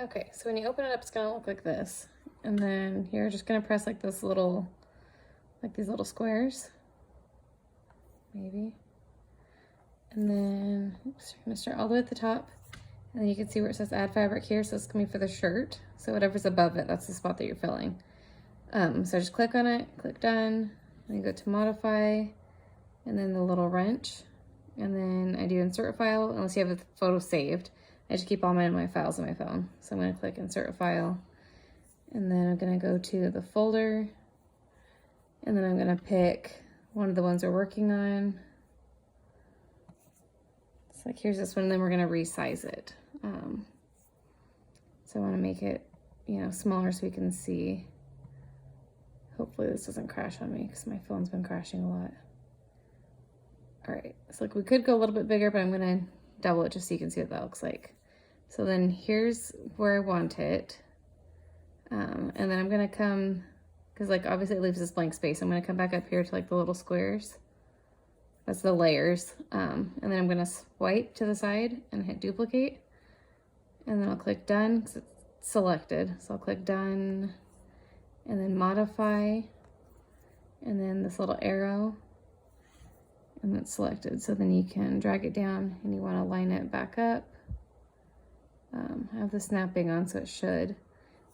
Okay, so when you open it up, it's gonna look like this. And then you're just gonna press like this little, like these little squares, maybe. And then, oops, you're gonna start all the way at the top. And then you can see where it says add fabric here. So it's gonna be for the shirt. So whatever's above it, that's the spot that you're filling. So just click on it, click done, and then go to modify, and then the little wrench. And then I do insert a file, unless you have a photo saved. I just keep all my files on my phone. So I'm gonna click insert a file. And then I'm gonna go to the folder. And then I'm gonna pick one of the ones we're working on. It's like, here's this one, and then we're gonna resize it. So I wanna make it, you know, smaller so we can see. Hopefully this doesn't crash on me because my phone's been crashing a lot. All right, so like we could go a little bit bigger, but I'm gonna double it just so you can see what that looks like. So then here's where I want it. And then I'm gonna come, because like obviously it leaves this blank space. I'm gonna come back up here to like the little squares. That's the layers. And then I'm gonna swipe to the side and hit duplicate. And then I'll click done because it's selected. So I'll click done and then modify. And then this little arrow and it's selected. So then you can drag it down and you wanna line it back up. I have the snapping on, so it should. And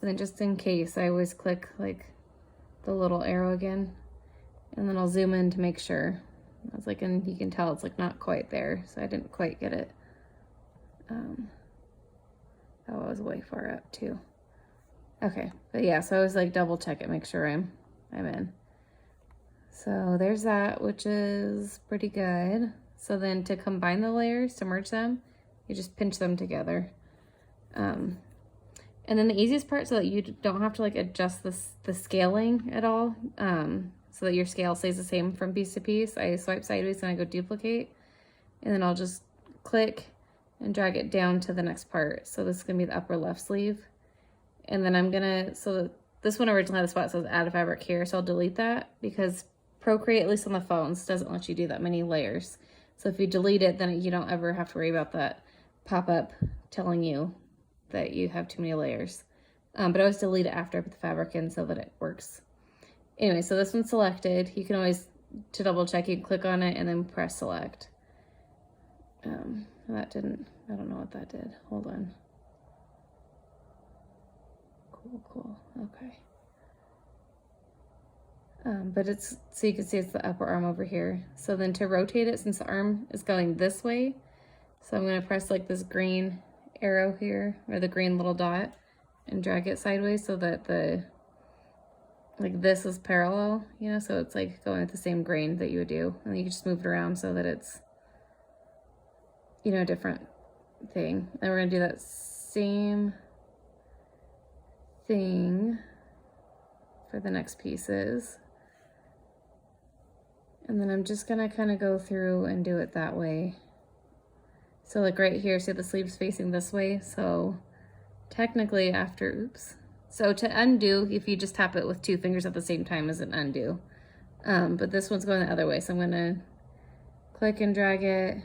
then just in case, I always click like the little arrow again, and then I'll zoom in to make sure. I was like, and you can tell it's like not quite there, so I didn't quite get it. Oh, I was way far up too. Okay, but yeah, so I always like double check it, make sure I'm in. So there's that, which is pretty good. So then to combine the layers, to merge them, you just pinch them together. And then the easiest part, so that you don't have to like adjust the scaling at all, so that your scale stays the same from piece to piece, I swipe sideways and I go duplicate, and then I'll just click and drag it down to the next part. So this is gonna be the upper left sleeve. And then I'm gonna, so this one originally had a spot that says add a fabric here, so I'll delete that because Procreate, at least on the phones, doesn't let you do that many layers. So if you delete it, then you don't ever have to worry about that pop-up telling you that you have too many layers. But I always delete it after I put the fabric in so that it works. Anyway, so this one's selected. You can always, to double check, you can click on it and then press select. That didn't, I don't know what that did. Hold on. Cool, okay. But it's, so you can see it's the upper arm over here. So then to rotate it, since the arm is going this way, so I'm gonna press like this green arrow here, or the green little dot, and drag it sideways so that the, like this is parallel, you know, so it's like going with the same grain that you would do. And then you can just move it around so that it's, you know, a different thing. And we're gonna do that same thing for the next pieces. And then I'm just gonna kind of go through and do it that way. So like right here, see the sleeves facing this way. So technically after, oops. So to undo, if you just tap it with two fingers at the same time is an undo. But this one's going the other way. So I'm gonna click and drag it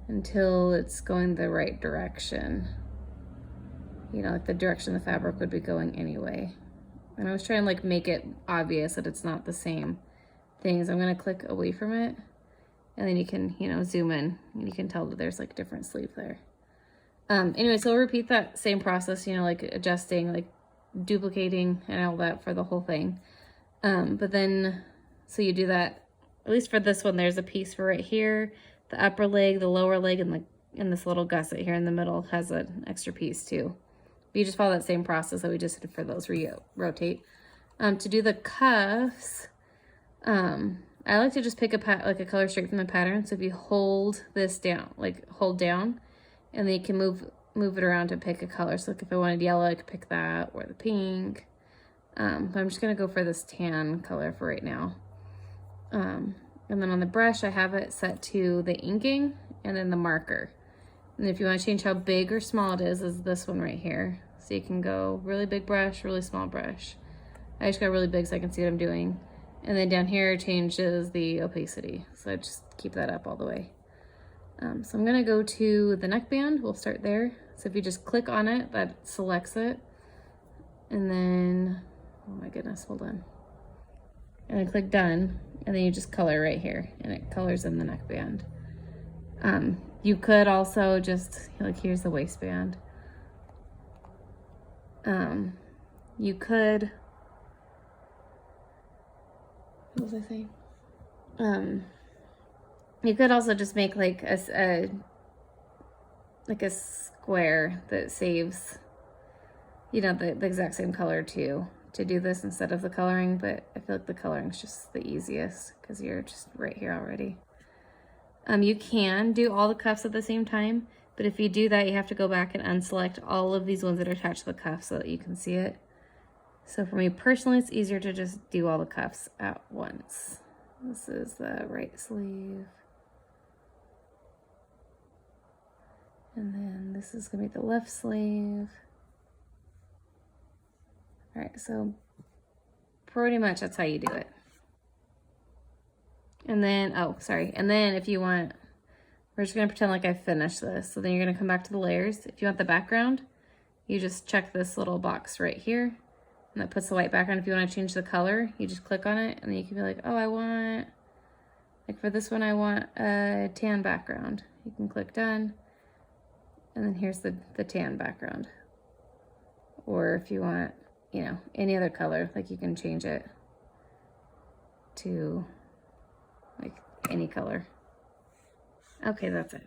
until it's going the right direction. You know, like the direction the fabric would be going anyway. And I was trying to like make it obvious that it's not the same thing. So I'm gonna click away from it. And then you can, you know, zoom in and you can tell that there's like different sleeve there. Anyway, so we'll repeat that same process, you know, like adjusting, like duplicating and all that for the whole thing. But then, so you do that, at least for this one, there's a piece for right here, the upper leg, the lower leg, and this little gusset here in the middle has an extra piece too. But you just follow that same process that we just did for those where you rotate. To do the cuffs, I like to just pick like a color straight from the pattern. So if you hold this down, like hold down, and then you can move it around to pick a color. So like if I wanted yellow, I could pick that, or the pink. But I'm just gonna go for this tan color for right now. And then on the brush, I have it set to the inking and then the marker. And if you want to change how big or small it is this one right here. So you can go really big brush, really small brush. I just got really big so I can see what I'm doing. And then down here changes the opacity. So I just keep that up all the way. So I'm gonna go to the neckband. We'll start there. So if you just click on it, that selects it. And then, oh my goodness, hold on. And then click done, and then you just color right here, and it colors in the neckband. You could also just, like, here's the waistband. You could, what was I saying? You could also just make like a square that saves, you know, the exact same color too, to do this instead of the coloring, but I feel like the coloring is just the easiest because you're just right here already. You can do all the cuffs at the same time, but if you do that, you have to go back and unselect all of these ones that are attached to the cuff so that you can see it. So for me personally, it's easier to just do all the cuffs at once. This is the right sleeve. And then this is gonna be the left sleeve. All right, so pretty much that's how you do it. And then, oh, sorry. And then if you want, we're just gonna pretend like I finished this. So then you're gonna come back to the layers. If you want the background, you just check this little box right here, and that puts the white background. If you wanna change the color, you just click on it, and then you can be like, oh, I want, like for this one, I want a tan background. You can click done, and then here's the tan background. Or if you want, you know, any other color, like you can change it to like any color. Okay, that's it.